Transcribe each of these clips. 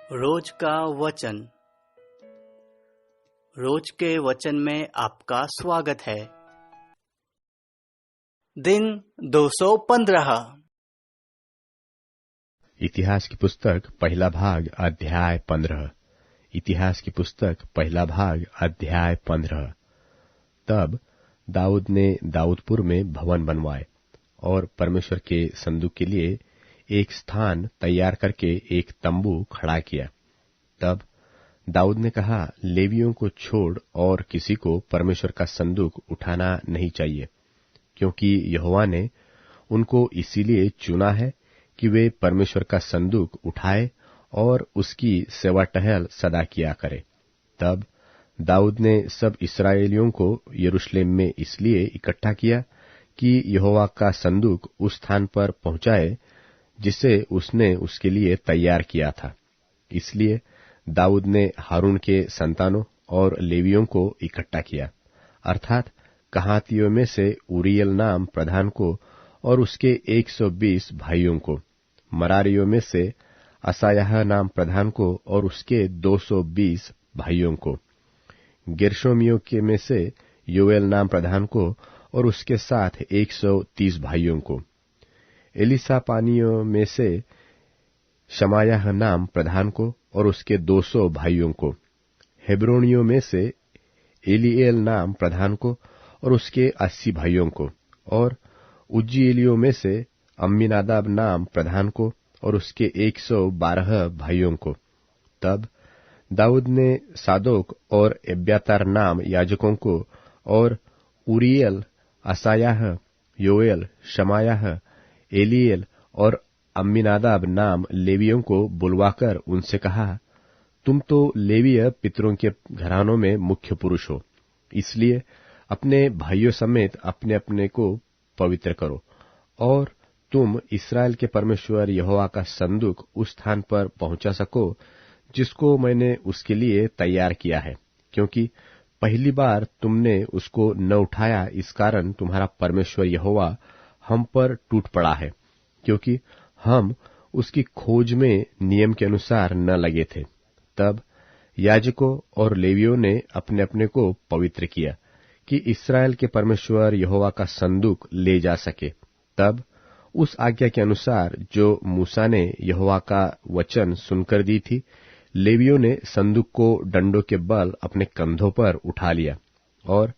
रोज का वचन। रोज के वचन में आपका स्वागत है। दिन 215। इतिहास की पुस्तक पहला भाग अध्याय 15। इतिहास की पुस्तक पहला भाग अध्याय 15। तब दाऊद ने दाऊदपुर में भवन बनवाए और परमेश्वर के संदूक के लिए एक स्थान तैयार करके एक तंबू खड़ा किया। तब दाऊद ने कहा, लेवियों को छोड़ और किसी को परमेश्वर का संदूक उठाना नहीं चाहिए, क्योंकि यहोवा ने उनको इसीलिए चुना है कि वे परमेश्वर का संदूक उठाए और उसकी सेवा टहल सदा किया करे। तब दाऊद ने सब इस्राएलियों को यरूशलेम में इसलिए इकट्ठा किया कि यहोवा का संदूक उस स्थान पर पहुंचाए जिसे उसने उसके लिए तैयार किया था। इसलिए दाऊद ने हारून के संतानों और लेवियों को इकट्ठा किया, अर्थात कहातियों में से उरियल नाम प्रधान को और उसके 120 भाइयों को, मरारियों में से असायाह नाम प्रधान को और उसके 220 भाइयों को, गेर्शोमियों के में से योएल नाम प्रधान को और उसके साथ 130 भाइयों को, एलिसापानियों में से शमायाह नाम प्रधान को और उसके 200 भाइयों को, हेब्रोनियों में से एलीएल नाम प्रधान को और उसके 80 भाइयों को, और उज्जीएलियों में से अम्मीनादाब नाम प्रधान को और उसके 112 भाइयों को। तब दाऊद ने सादोक और एब्यातार नाम याजकों को और उरियल, असायाह, योएल, शमायाह, एलीएल और अम्मीनादाब नाम लेवियों को बुलवाकर उनसे कहा, तुम तो लेवीय पितरों के घरानों में मुख्य पुरुष हो, इसलिए अपने भाइयों समेत अपने अपने को पवित्र करो और तुम इस्राएल के परमेश्वर यहोवा का संदूक उस स्थान पर पहुंचा सको जिसको मैंने उसके लिए तैयार किया है, क्योंकि पहली बार तुमने उसको न उठाया, इस कारण तुम्हारा परमेश्वर यहोवा हम पर टूट पड़ा है, क्योंकि हम उसकी खोज में नियम के अनुसार न लगे थे। तब याजकों और लेवियों ने अपने अपने को पवित्र किया कि इस्राएल के परमेश्वर यहोवा का संदूक ले जा सके। तब उस आज्ञा के अनुसार जो मूसा ने यहोवा का वचन सुनकर दी थी, लेवियों ने संदूक को डंडों के बल अपने कंधों पर उठा लिया। और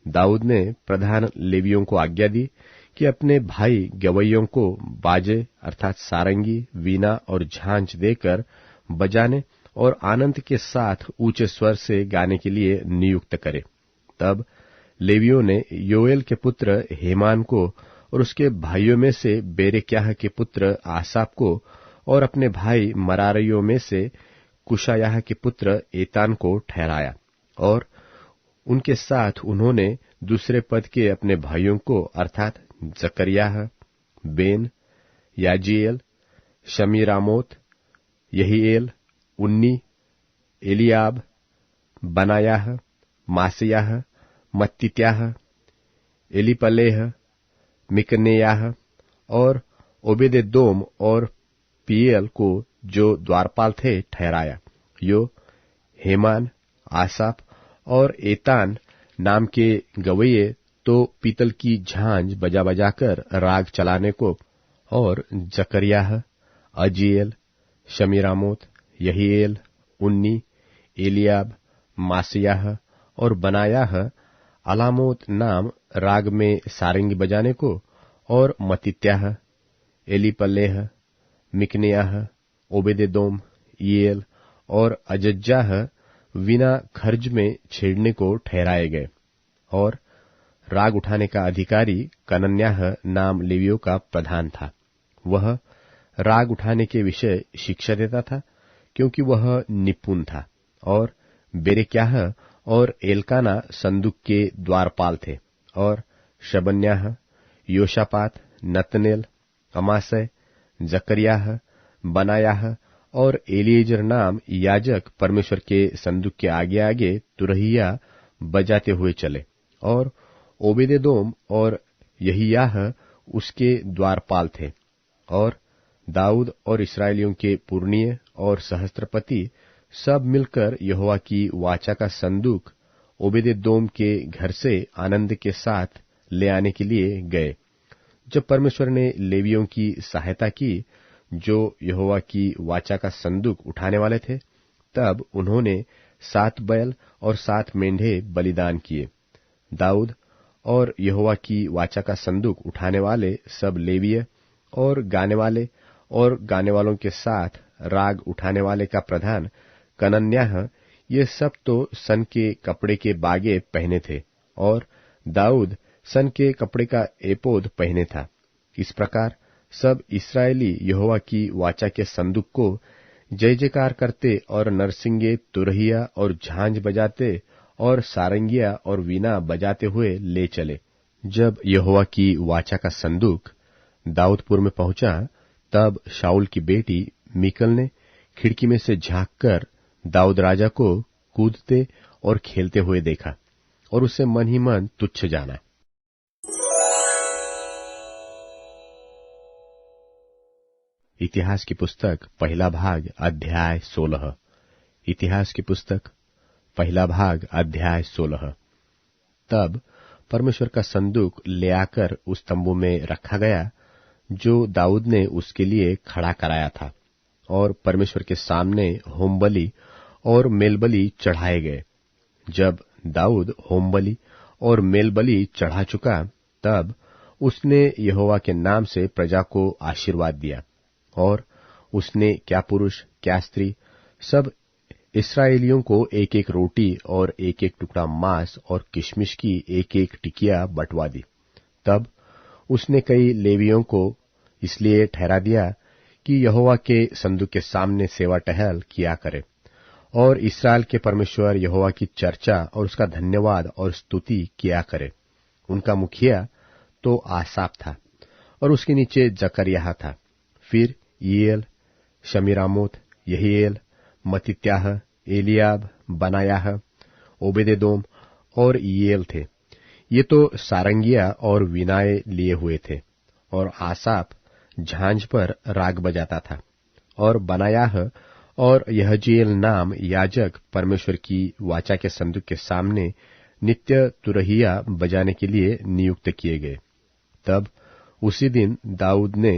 दाऊद ने प्रधान लेवियों को आज्ञा दी कि अपने भाई गवैयों को बाजे अर्थात सारंगी, वीणा और झांझ देकर बजाने और आनंद के साथ ऊंचे स्वर से गाने के लिए नियुक्त करे। तब लेवियों ने योएल के पुत्र हेमान को और उसके भाइयों में से बेरेक्याह के पुत्र आसाप को और अपने भाई मरारियों में से कुशायाह के पुत्र एतान को ठहराया, और उनके साथ उन्होंने दूसरे पद के अपने भाइयों को अर्थात जकरियाह, बेन, याजीएल, शमीरामोत, यहीएल, उन्नी, एलियाब, बनायाह, मासियाह, मत्तित्याह, एलीपलेह, मिकनेयाह और ओबेदेदोम और पीएल को जो द्वारपाल थे ठहराया। यो हेमान, आसाप और एतान नाम के गवैये तो पीतल की झांझ बजा बजाकर राग चलाने को, और जकरियाह, अजीएल, शमीरामोत, यहीएल, उन्नी, एलियाब, मासियाह और बनायाह अलामोत नाम राग में सारंगी बजाने को, और मत्तित्याह, एलीपलेह, मिकनेयाह, ओबेदेदोम, ईएल और अजज्जाह वीणा खर्ज में छेड़ने को ठहराए गए। और राग उठाने का अधिकारी कनन्याह नाम लेवियों का प्रधान था। वह राग उठाने के विषय शिक्षा देता था, क्योंकि वह निपुण था। और बेरेक्याह और एल्काना संदूक के द्वारपाल थे, और शबन्याह, योशापात, नतनेल, अमासय, जकरियाह, बनायाह और एलीएजर नाम याजक परमेश्वर के संदूक के आगे आगे तुरहिया बजाते हुए चले, और ओबेदेदोम और यहियाह उसके द्वारपाल थे। और दाऊद और इस्राएलियों के पुरनिये और सहस्त्रपति सब मिलकर यहोवा की वाचा का संदूक ओबेदेदोम के घर से आनंद के साथ ले आने के लिए गए। जब परमेश्वर ने लेवियों की सहायता की जो यहोवा की वाचा का संदूक उठाने वाले थे, तब उन्होंने 7 बैल और 7 मेंढे बलिदान किए। दाऊद और यहोवा की वाचा का संदूक उठाने वाले सब लेवीय और गाने वालों के साथ राग उठाने वाले का प्रधान कनन्याह, ये सब तो सन के कपड़े के बागे पहने थे और दाऊद सन के कपड़े का एपोद पहने था। इस प्रकार सब इस्राएली यहोवा की वाचा के संदूक को जय जयकार करते और नरसिंगे, तुरहिया और झांझ बजाते और सारंगिया और वीणा बजाते हुए ले चले। जब यहोवा की वाचा का संदूक दाऊदपुर में पहुंचा, तब शाऊल की बेटी मीकल ने खिड़की में से झांककर दाऊद राजा को कूदते और खेलते हुए देखा और उसे मन ही मन तुच्छ जाना। इतिहास की पुस्तक पहला भाग अध्याय 16। इतिहास की पुस्तक पहला भाग अध्याय 16। तब परमेश्वर का संदूक ले आकर उस तंबू में रखा गया जो दाऊद ने उसके लिए खड़ा कराया था, और परमेश्वर के सामने होमबलि और मेलबलि चढ़ाए गए। जब दाऊद होमबलि और मेलबलि चढ़ा चुका, तब उसने यहोवा के नाम से प्रजा को आशीर्वाद दिया, और उसने क्या पुरुष क्या स्त्री सब इस्राएलियों को एक एक रोटी और एक एक टुकड़ा मांस और किशमिश की एक एक टिकिया बंटवा दी। तब उसने कई लेवियों को इसलिए ठहरा दिया कि यहोवा के संदूक के सामने सेवा टहल किया करे और इस्राएल के परमेश्वर यहोवा की चर्चा और उसका धन्यवाद और स्तुति किया करे। उनका मुखिया तो आसाफ था और उसके नीचे जकरिया था। फिर यीएल, शमीरामोत, यहीएल, मत्तित्याह, एलियाब, बनायाह, ओबेदेदोम और यीएल थे। ये तो सारंगिया और वीणाएं लिए हुए थे, और आसाफ झांझ पर राग बजाता था, और बनायाह और यहजीएल नाम याजक परमेश्वर की वाचा के संदूक के सामने नित्य तुरहिया बजाने के लिए नियुक्त किए गए। तब उसी दिन दाऊद ने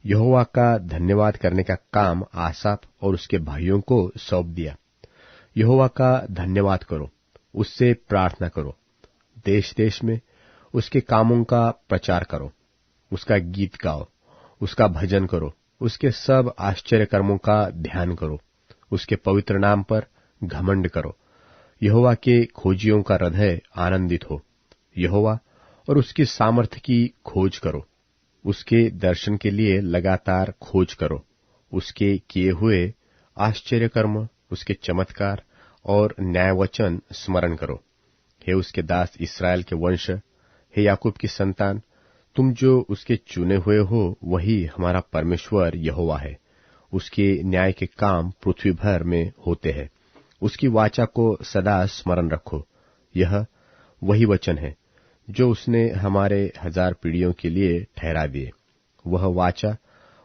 यहोवा का धन्यवाद करने का काम आसाफ और उसके भाइयों को सौंप दिया। यहोवा का धन्यवाद करो, उससे प्रार्थना करो, देश देश में उसके कामों का प्रचार करो, उसका गीत गाओ, उसका भजन करो, उसके सब आश्चर्य कर्मों का ध्यान करो, उसके पवित्र नाम पर घमंड करो। यहोवा के खोजियों का हृदय आनंदित हो। यहोवा और उसकी सामर्थ्य की खोज करो, उसके दर्शन के लिए लगातार खोज करो। उसके किए हुए आश्चर्य कर्म, उसके चमत्कार और न्याय वचन स्मरण करो। हे उसके दास इस्राएल के वंश, हे याकूब की संतान, तुम जो उसके चुने हुए हो, वही हमारा परमेश्वर यहोवा है। उसके न्याय के काम पृथ्वी भर में होते हैं। उसकी वाचा को सदा स्मरण रखो। यह वही वचन है जो उसने हमारे 1000 पीढ़ियों के लिए ठहरा दिए। वह वाचा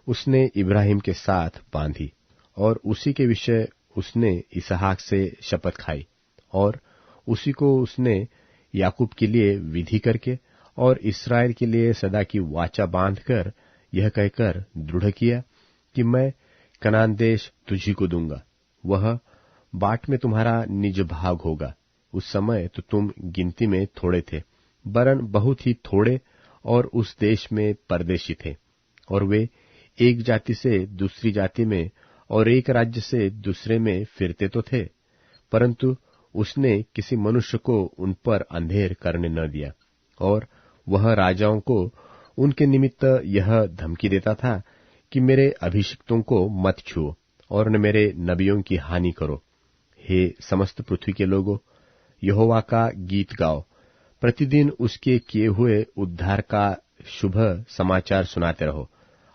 उसने इब्राहिम के साथ बांधी, और उसी के विषय उसने इसहाक से शपथ खाई, और उसी को उसने याकूब के लिए विधि करके और इस्राएल के लिए सदा की वाचा बांधकर यह कहकर दृढ़ किया कि मैं कनान देश तुझी को दूंगा, वह बाट में तुम्हारा निज भाग होगा। उस समय तो तुम गिनती में थोड़े थे, वरन बहुत ही थोड़े, और उस देश में परदेशी थे, और वे एक जाति से दूसरी जाति में और एक राज्य से दूसरे में फिरते तो थे, परंतु उसने किसी मनुष्य को उन पर अंधेर करने न दिया। और वह राजाओं को उनके निमित्त यह धमकी देता था कि मेरे अभिषिक्तों को मत छुओ और न मेरे नबियों की हानि करो। हे समस्त पृथ्वी के लोगों, यहोवा का गीत गाओ, प्रतिदिन उसके किए हुए उद्धार का शुभ समाचार सुनाते रहो।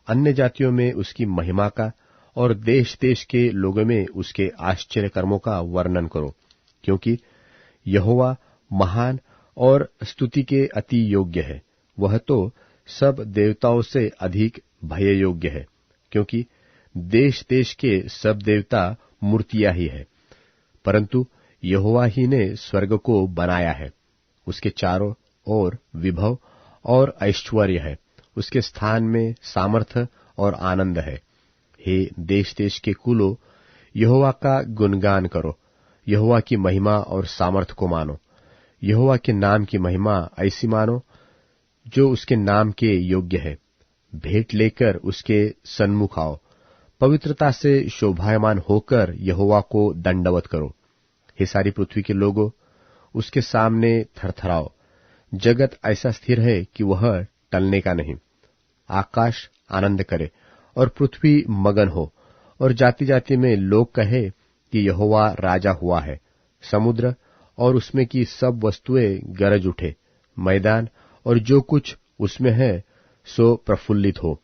अन्य जातियों में उसकी महिमा का और देश देश के लोगों में उसके आश्चर्य कर्मों का वर्णन करो, क्योंकि यहोवा महान और स्तुति के अति योग्य है। वह तो सब देवताओं से अधिक भय योग्य है, क्योंकि देश देश के सब देवता मूर्तियां ही है, परंतु यहोवा ही ने स्वर्ग को बनाया है। उसके चारों ओर विभव और ऐश्वर्य है, उसके स्थान में सामर्थ्य और आनंद है। हे देश देश के कुलों, यहोवा का गुणगान करो, यहोवा की महिमा और सामर्थ को मानो। यहोवा के नाम की महिमा ऐसी मानो जो उसके नाम के योग्य है। भेंट लेकर उसके सन्मुख आओ, पवित्रता से शोभायमान होकर यहोवा को दंडवत करो। हे सारी पृथ्वी के लोगों, उसके सामने थरथराओ। जगत ऐसा स्थिर है कि वह टलने का नहीं। आकाश आनंद करे और पृथ्वी मगन हो, और जाति जाति में लोग कहे कि यहोवा राजा हुआ है। समुद्र और उसमें की सब वस्तुएं गरज उठे, मैदान और जो कुछ उसमें है सो प्रफुल्लित हो।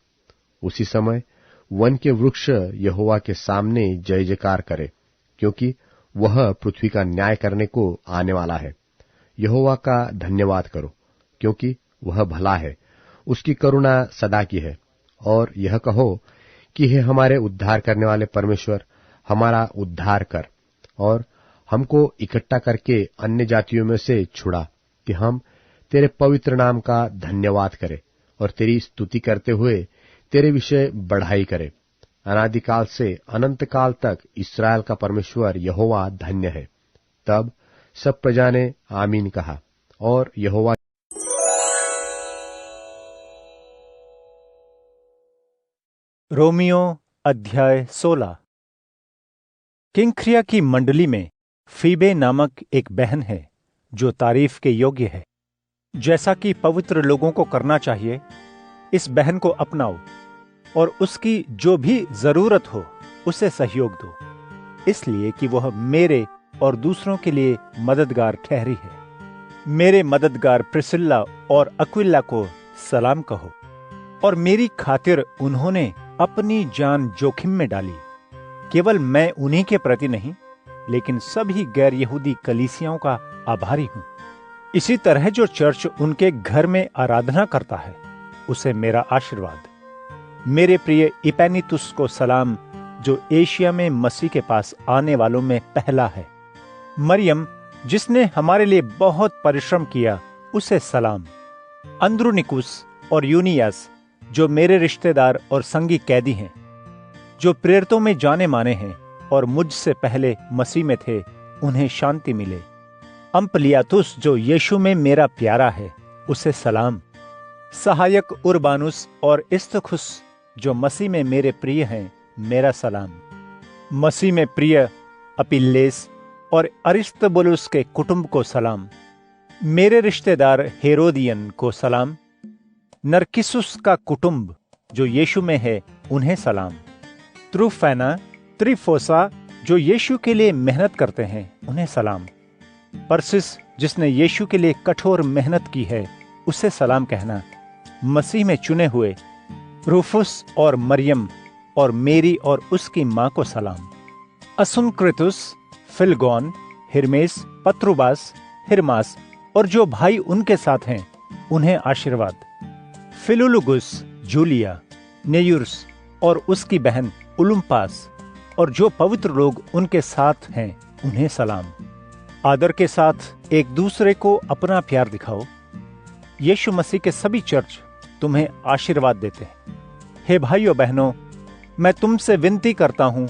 उसी समय वन के वृक्ष यहोवा के सामने जय जयकार करे, क्योंकि वह पृथ्वी का न्याय करने को आने वाला है। यहोवा का धन्यवाद करो, क्योंकि वह भला है, उसकी करुणा सदा की है। और यह कहो कि हे हमारे उद्धार करने वाले परमेश्वर, हमारा उद्धार कर और हमको इकट्ठा करके अन्य जातियों में से छुड़ा, कि हम तेरे पवित्र नाम का धन्यवाद करें और तेरी स्तुति करते हुए तेरे विषय बढ़ाई करें। अनादिकाल से अनंत काल तक इस्राएल का परमेश्वर यहोवा धन्य है। तब सब प्रजा ने आमीन कहा। और यहोवा रोमियो अध्याय 16। किंख्रिया की मंडली में फीबे नामक एक बहन है जो तारीफ के योग्य है। जैसा कि पवित्र लोगों को करना चाहिए, इस बहन को अपनाओ और उसकी जो भी जरूरत हो उसे सहयोग दो, इसलिए कि वह मेरे और दूसरों के लिए मददगार ठहरी है। मेरे मददगार प्रिसिल्ला और अक्विला को सलाम कहो। और मेरी खातिर उन्होंने अपनी जान जोखिम में डाली। केवल मैं उन्हीं के प्रति नहीं, लेकिन सभी गैर यहूदी कलीसियाओं का आभारी हूं। इसी तरह जो चर्च उनके घर में आराधना करता है, उसे मेरा आशीर्वाद। मेरे प्रिय इपैनितुस को सलाम, जो एशिया में मसीह के पास आने वालों में पहला है। मरियम, जिसने हमारे लिए बहुत परिश्रम किया, उसे सलाम। अंद्रुनिकुस और यूनियास, जो मेरे रिश्तेदार और संगी कैदी हैं, जो प्रेरितों में जाने माने हैं और मुझसे पहले मसीह में थे, उन्हें शांति मिले। अम्पलियातुस, जो यीशु में मेरा प्यारा है, उसे सलाम। सहायक उर्बानुस और इस्तखुस, जो मसीह में मेरे प्रिय हैं, मेरा सलाम। मसीह में प्रिय अपिल्लेस और अरिस्तुबुलुस के कुटुंब को सलाम। मेरे रिश्तेदार हेरोदियन को सलाम। नरकिसुस का कुटुंब, जो यीशु में है, उन्हें सलाम। त्रुफैना, त्रिफोसा, जो यीशु के लिए मेहनत करते हैं, उन्हें सलाम। परसिस, जिसने यीशु के लिए कठोर मेहनत की है, उसे सलाम कहना। मसीह में चुने हुए रूफुस और मरियम और मेरी और उसकी मां को सलाम। असुनक्रितुस, फिलगोन, हिरमेस, पत्रुबास, हिरमास और जो भाई उनके साथ हैं, उन्हें आशीर्वाद। फिलुलुगुस, जूलिया, नेयुर्स और उसकी बहन उलुम्पास और जो पवित्र लोग उनके साथ हैं, उन्हें सलाम। आदर के साथ एक दूसरे को अपना प्यार दिखाओ। यीशु मसीह के सभी चर्च तुम्हें आशीर्वाद देते हैं। हे भाइयों बहनों, मैं तुमसे विनती करता हूं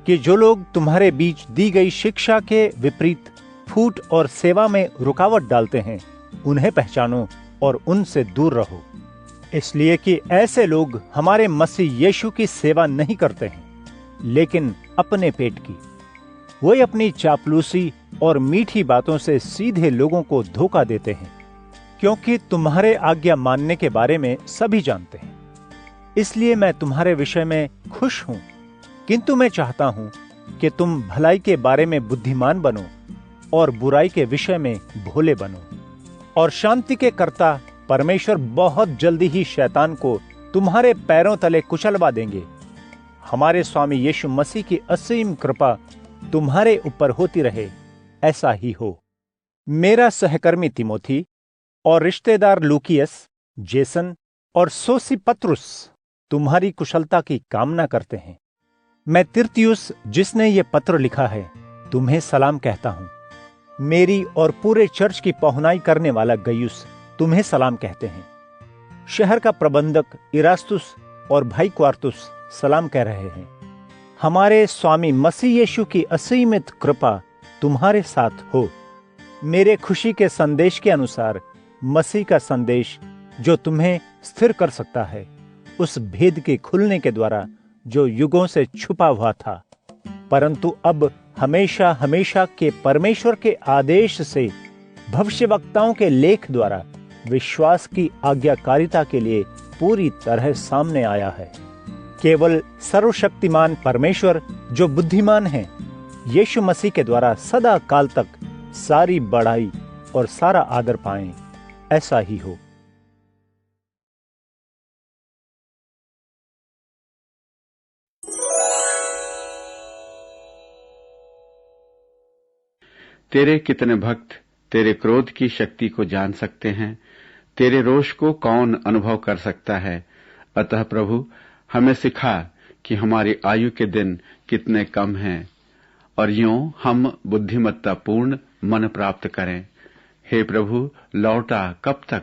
कि जो लोग तुम्हारे बीच दी गई शिक्षा के विपरीत फूट और सेवा में रुकावट डालते हैं, उन्हें पहचानो और उनसे दूर रहो, इसलिए कि ऐसे लोग हमारे मसीह यीशु की सेवा नहीं करते हैं, लेकिन अपने पेट की। वे अपनी चापलूसी और मीठी बातों से सीधे लोगों को धोखा देते हैं, क्योंकि तुम्हारे आज्ञा मानने के बारे में सभी जानते हैं। इसलिए मैं तुम्हारे विषय में खुश हूं, किंतु मैं चाहता हूं कि तुम भलाई के बारे में बुद्धिमान बनो और बुराई के विषय में भोले बनो। और शांति के कर्ता परमेश्वर बहुत जल्दी ही शैतान को तुम्हारे पैरों तले कुचलवा देंगे। हमारे स्वामी यीशु मसीह की असीम कृपा तुम्हारे ऊपर होती रहे, ऐसा ही हो। मेरा सहकर्मी तिमोथी और रिश्तेदार लूकियस, जेसन और सोसिपत्रुस तुम्हारी कुशलता की कामना करते हैं। मैं तिर्तियुस, जिसने ये पत्र लिखा है, तुम्हें सलाम कहता हूँ। मेरी और पूरे चर्च की पहुनाई करने वाला गयुस तुम्हें सलाम कहते हैं। शहर का प्रबंधक इरास्तुस और भाई क्वार्तुस सलाम कह रहे हैं। हमारे स्वामी मसीह यीशु की असीमित कृपा तुम्हारे साथ हो। मेरे खुशी के संदेश के अनुसार मसीह का संदेश जो तुम्हें स्थिर कर सकता है, उस भेद के खुलने के द्वारा जो युगों से छुपा हुआ था, परंतु अब हमेशा हमेशा के परमेश्वर के आदेश से भविष्यवक्ताओं के लेख द्वारा विश्वास की आज्ञाकारिता के लिए पूरी तरह सामने आया है। केवल सर्वशक्तिमान परमेश्वर जो बुद्धिमान है, यीशु मसीह के द्वारा सदा काल तक सारी बड़ाई और सारा आदर पाएं, ऐसा ही हो। तेरे कितने भक्त तेरे क्रोध की शक्ति को जान सकते हैं, तेरे रोष को कौन अनुभव कर सकता है। अतः प्रभु, हमें सिखा कि हमारी आयु के दिन कितने कम हैं और यूं हम बुद्धिमत्तापूर्ण मन प्राप्त करें। हे प्रभु, लौटा कब तक?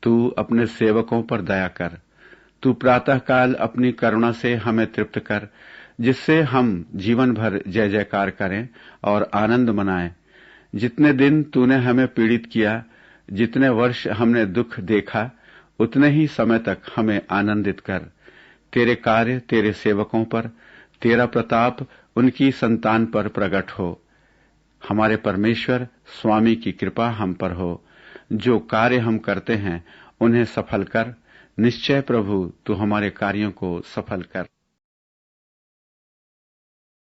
तू अपने सेवकों पर दया कर। तू प्रातःकाल अपनी करुणा से हमें तृप्त कर, जिससे हम जीवन भर जय जयकार करें और आनंद मनाएं। जितने दिन तूने हमें पीड़ित किया, जितने वर्ष हमने दुख देखा, उतने ही समय तक हमें आनंदित कर। तेरे कार्य तेरे सेवकों पर, तेरा प्रताप उनकी संतान पर प्रकट हो। हमारे परमेश्वर स्वामी की कृपा हम पर हो। जो कार्य हम करते हैं उन्हें सफल कर। निश्चय प्रभु, तू हमारे कार्यों को सफल कर।